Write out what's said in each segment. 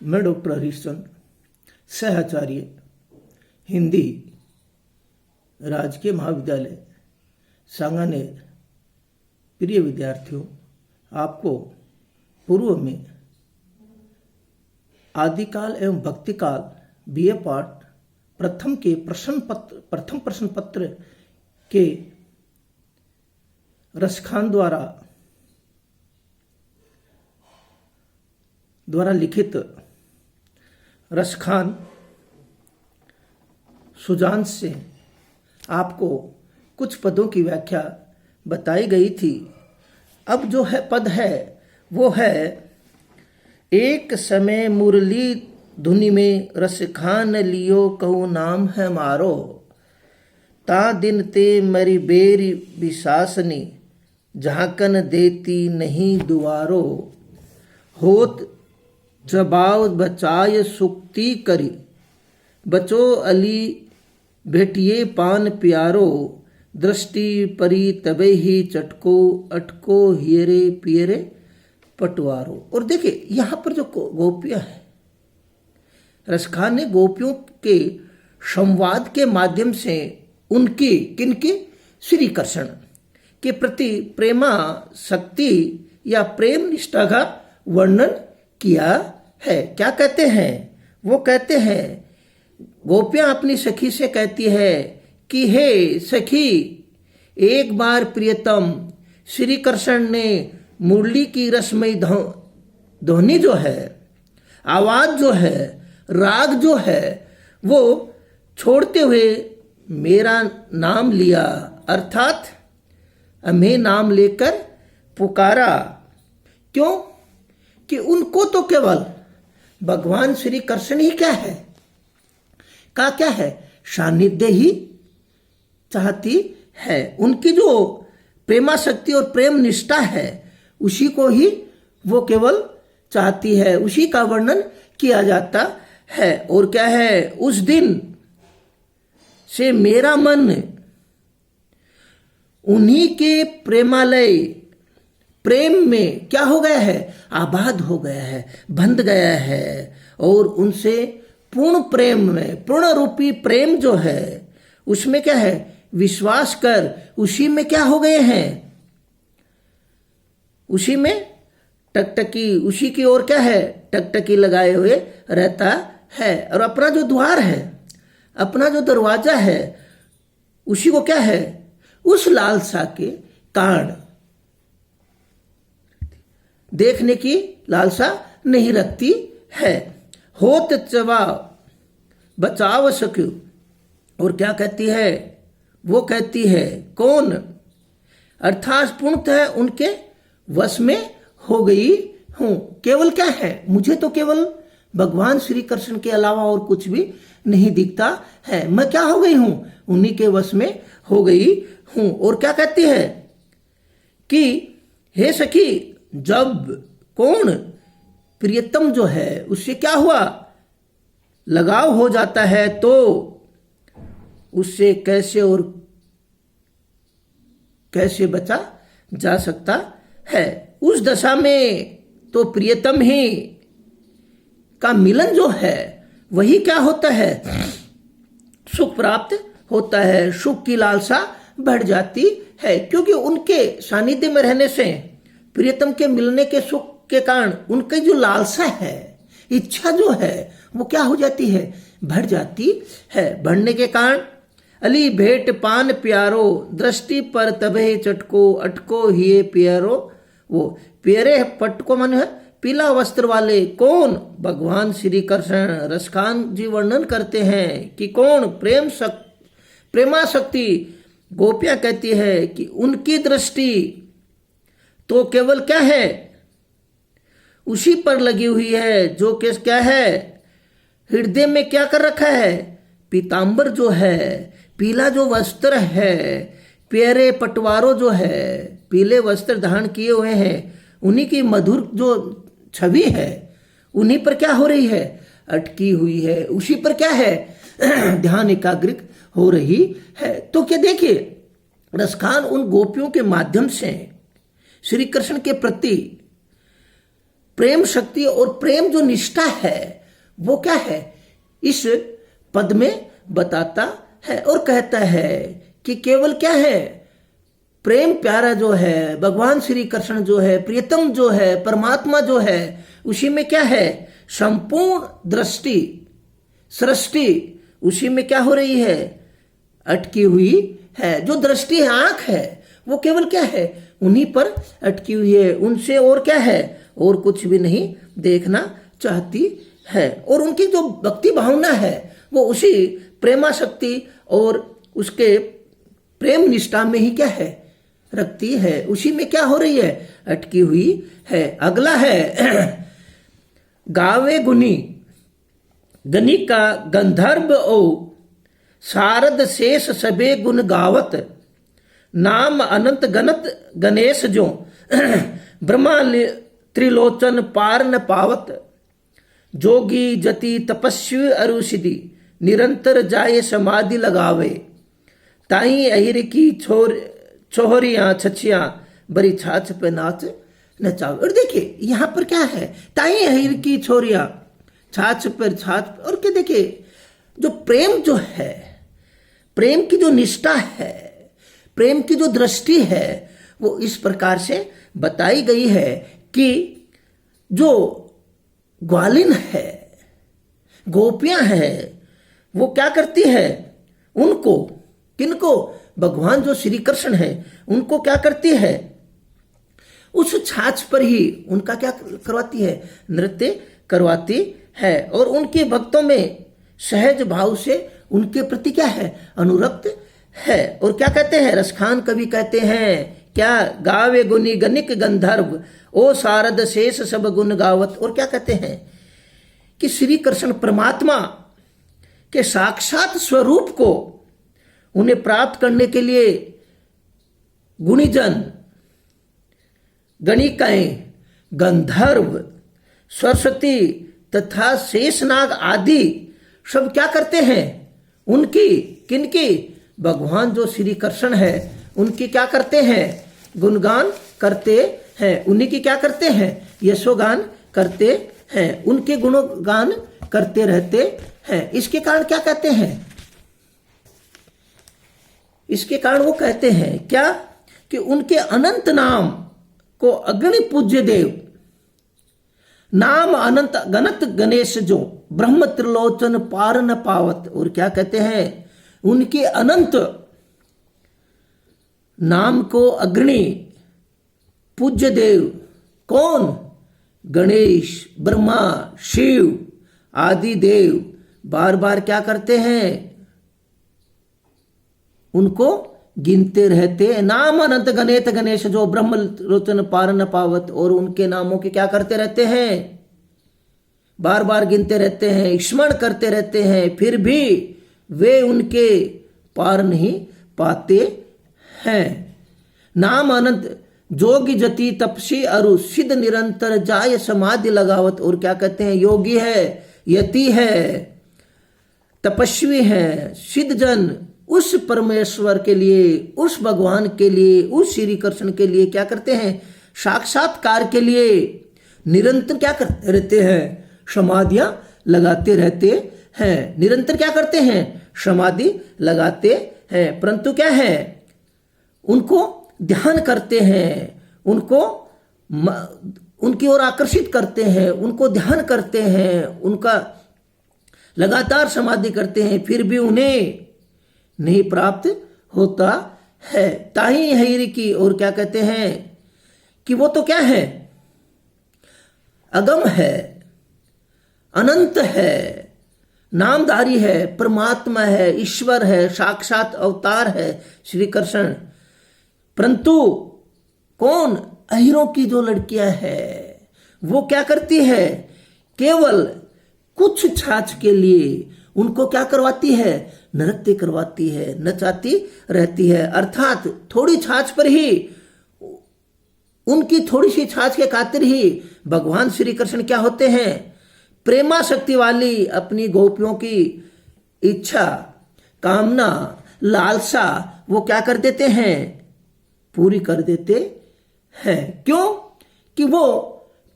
मैं डॉक्टर हरीशचंद्र, सहआचार्य हिंदी, राजकीय महाविद्यालय सांगानेर। प्रिय विद्यार्थियों, आपको पूर्व में आदिकाल एवं भक्तिकाल बीए पाठ प्रथम के प्रथम प्रश्न पत्र के रसखान द्वारा लिखित रसखान सुजांश से आपको कुछ पदों की व्याख्या बताई गई थी। अब जो है पद है वो है, एक समय मुरली धुनि में रसखान लियो कहू नाम है मारो, ता दिन ते मरी बेरी विशासनी, झांकन देती नहीं दुआरो, होत जबाव बचाय सुक्ति करी, बचो अली भेटिए पान प्यारो, दृष्टि परी तबे ही चटको, अटको हियरे पियरे पटवारो। और देखिए यहाँ पर जो गोपियाँ हैं, रसखान ने गोपियों के संवाद के माध्यम से उनकी किनकी श्री कृष्ण के प्रति प्रेमा शक्ति या प्रेम निष्ठा का वर्णन किया है। क्या कहते हैं? वो कहते हैं, गोपियां अपनी सखी से कहती है कि हे सखी, एक बार प्रियतम श्री कृष्ण ने मुरली की रसमयी ध्वनि जो है, आवाज जो है, राग जो है, वो छोड़ते हुए मेरा नाम लिया, अर्थात हमें नाम लेकर पुकारा। क्यों? कि उनको तो केवल भगवान श्री कृष्ण ही क्या है, क्या है, सानिध्य ही चाहती है। उनकी जो प्रेमा शक्ति और प्रेम निष्ठा है, उसी को ही वो केवल चाहती है, उसी का वर्णन किया जाता है। और क्या है, उस दिन से मेरा मन उन्हीं के प्रेमालय प्रेम में क्या हो गया है, आबाद हो गया है, बंध गया है। और उनसे पूर्ण प्रेम में, पूर्ण रूपी प्रेम जो है, उसमें क्या है, विश्वास कर उसी में क्या हो गए हैं, उसी में टकटकी, उसी की ओर क्या है, टकटकी लगाए हुए रहता है। और अपना जो द्वार है, अपना जो दरवाजा है, उसी को क्या है, उस लालसा के कारण देखने की लालसा नहीं रखती है। होत चबा बचाव सक्यू। और क्या कहती है, वो कहती है कौन, अर्थात पूर्णतः उनके वश में हो गई हूं। केवल क्या है, मुझे तो केवल भगवान श्री कृष्ण के अलावा और कुछ भी नहीं दिखता है। मैं क्या हो गई हूं, उन्हीं के वश में हो गई हूं। और क्या कहती है कि हे सखी, जब कौन प्रियतम जो है उससे क्या हुआ, लगाव हो जाता है, तो उससे कैसे और कैसे बचा जा सकता है। उस दशा में तो प्रियतम ही का मिलन जो है, वही क्या होता है, सुख प्राप्त होता है, सुख की लालसा बढ़ जाती है। क्योंकि उनके सानिध्य में रहने से, प्रियतम के मिलने के सुख के कारण उनकी जो लालसा है, इच्छा जो है, वो क्या हो जाती है, बढ़ जाती है। बढ़ने के कारण अली भेंट पान प्यारो, दृष्टि पर तबे चटको, अटको हिये प्यारो। वो प्यारे पटको मन है पीला वस्त्र वाले, कौन, भगवान श्री कृष्ण। रसखान जी वर्णन करते हैं कि कौन, प्रेमा शक्ति। गोपियां कहती है कि उनकी दृष्टि तो केवल क्या है, उसी पर लगी हुई है, जो कि क्या है, हृदय में क्या कर रखा है, पीतांबर जो है, पीला जो वस्त्र है, प्यारे पटवारों जो है, पीले वस्त्र धारण किए हुए हैं, उन्हीं की मधुर जो छवि है, उन्हीं पर क्या हो रही है, अटकी हुई है, उसी पर क्या है, ध्यान एकाग्रित हो रही है। तो क्या देखिए, रसखान उन गोपियों के माध्यम से श्री कृष्ण के प्रति प्रेम शक्ति और प्रेम जो निष्ठा है वो क्या है, इस पद में बताता है और कहता है कि केवल क्या है, प्रेम प्यारा जो है, भगवान श्री कृष्ण जो है, प्रियतम जो है, परमात्मा जो है, उसी में क्या है, संपूर्ण दृष्टि सृष्टि उसी में क्या हो रही है, अटकी हुई है। जो दृष्टि है, आंख है, वो केवल क्या है, उन्हीं पर अटकी हुई है, उनसे और क्या है, और कुछ भी नहीं देखना चाहती है। और उनकी जो भक्ति भावना है वो उसी प्रेमा शक्ति और उसके प्रेम निष्ठा में ही क्या है, रखती है, उसी में क्या हो रही है, अटकी हुई है। अगला है गावे गुनी गणिका गंधर्व ओ शारद शेष सबे गुण गावत, नाम अनंत गणत गणेश जो ब्रह्मा त्रिलोचन पार न पावत, जोगी जति तपस्वी अरुषिधि निरंतर जाए समाधि लगावे, ताई अहिर की छोहरियां छछियां बरी छाछ पे नाच नचावे। और देखिए यहां पर क्या है, ताई अहिर की छोरियां छाछ पर छाछ, और क्या देखिए जो प्रेम जो है, प्रेम की जो निष्ठा है, प्रेम की जो दृष्टि है, वो इस प्रकार से बताई गई है कि जो ग्वालिन है, गोपियां हैं, वो क्या करती है, उनको, किनको, भगवान जो श्री कृष्ण है उनको क्या करती है, उस छाछ पर ही उनका क्या करवाती है, नृत्य करवाती है। और उनके भक्तों में सहज भाव से उनके प्रति क्या है, अनुरक्त है। और क्या कहते हैं, रसखान कवि कहते हैं क्या, गावे गुनी गणिक गंधर्व ओ शारद शेष सब गुण गावत। और क्या कहते हैं कि श्री कृष्ण परमात्मा के साक्षात स्वरूप को उन्हें प्राप्त करने के लिए गुणीजन, गणिकाएं, गंधर्व, सरस्वती तथा शेषनाग आदि सब क्या करते हैं, उनकी, किनकी, भगवान जो श्री कृष्ण है उनकी क्या करते हैं, गुणगान करते हैं, उन्हीं की क्या करते हैं, यशोगान करते हैं, उनके गुणगान करते रहते हैं। इसके कारण क्या कहते हैं, इसके कारण वो कहते हैं क्या कि उनके अनंत नाम को अग्नि पूज्य देव, नाम अनंत गणत गणेश जो ब्रह्म त्रिलोचन पार न पावत। और क्या कहते हैं, उनके अनंत नाम को अग्नि पूज्य देव कौन, गणेश, ब्रह्मा, शिव आदि देव बार बार क्या करते हैं, उनको गिनते रहते हैं। नाम अनंत गणेत गणेश जो ब्रह्म लोचन पार न पावत, और उनके नामों के क्या करते रहते हैं, बार बार गिनते रहते हैं, स्मरण करते रहते हैं, फिर भी वे उनके पार नहीं पाते हैं। नाम अनंत जोगी जति तपसी अरु सिद्ध निरंतर जाय समाधि लगावत। और क्या कहते हैं, योगी है, यति है, तपस्वी है, सिद्ध जन उस परमेश्वर के लिए, उस भगवान के लिए, उस श्री कृष्ण के लिए क्या करते हैं, साक्षात्कार के लिए निरंतर क्या करते रहते हैं, समाधियां लगाते रहते हैं। निरंतर क्या करते हैं, समाधि लगाते हैं, परंतु क्या है, उनको ध्यान करते हैं, उनको उनकी ओर आकर्षित करते हैं, उनको ध्यान करते हैं, उनका लगातार समाधि करते हैं, फिर भी उन्हें नहीं प्राप्त होता है। ताही हैरी की। और क्या कहते हैं कि वो तो क्या है, अगम है, अनंत है, नामधारी है, परमात्मा है, ईश्वर है, साक्षात अवतार है श्री कृष्ण। परंतु कौन, अहिरों की जो लड़कियां है वो क्या करती है, केवल कुछ छाछ के लिए उनको क्या करवाती है, नृत्य करवाती है, नचाती रहती है। अर्थात थोड़ी छाछ पर ही, उनकी थोड़ी सी छाछ के खातिर ही भगवान श्री कृष्ण क्या होते हैं, प्रेमा शक्ति वाली अपनी गोपियों की इच्छा, कामना, लालसा वो क्या कर देते हैं, पूरी कर देते हैं। क्यों कि वो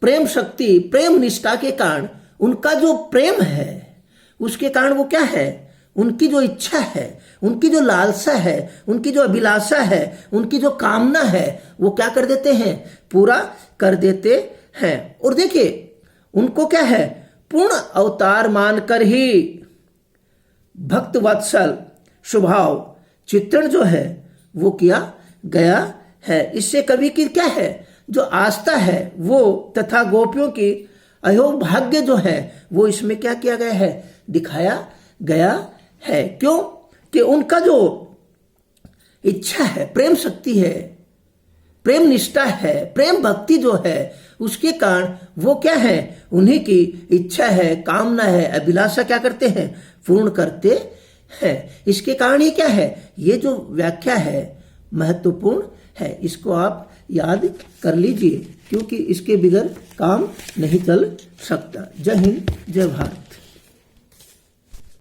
प्रेम शक्ति, प्रेम निष्ठा के कारण उनका जो प्रेम है उसके कारण वो क्या है, उनकी जो इच्छा है, उनकी जो लालसा है, उनकी जो अभिलाषा है, उनकी जो कामना है, वो क्या कर देते हैं, पूरा कर देते हैं। और देखिए उनको क्या है, पूर्ण अवतार मानकर ही भक्त वत्सल स्वभाव चित्रण जो है वो किया गया है। इससे कवि की क्या है, जो आस्था है वो तथा गोपियों की अयोग भाग्य जो है वो इसमें क्या किया गया है, दिखाया गया है। क्यों कि उनका जो इच्छा है, प्रेम शक्ति है, प्रेम निष्ठा है, प्रेम भक्ति जो है उसके कारण वो क्या है, उन्हीं की इच्छा है, कामना है, अभिलाषा क्या करते हैं, पूर्ण करते हैं। इसके कारण ही क्या है, ये जो व्याख्या है महत्वपूर्ण है, इसको आप याद कर लीजिए क्योंकि इसके बगैर काम नहीं चल सकता। जय हिंद, जय भारत।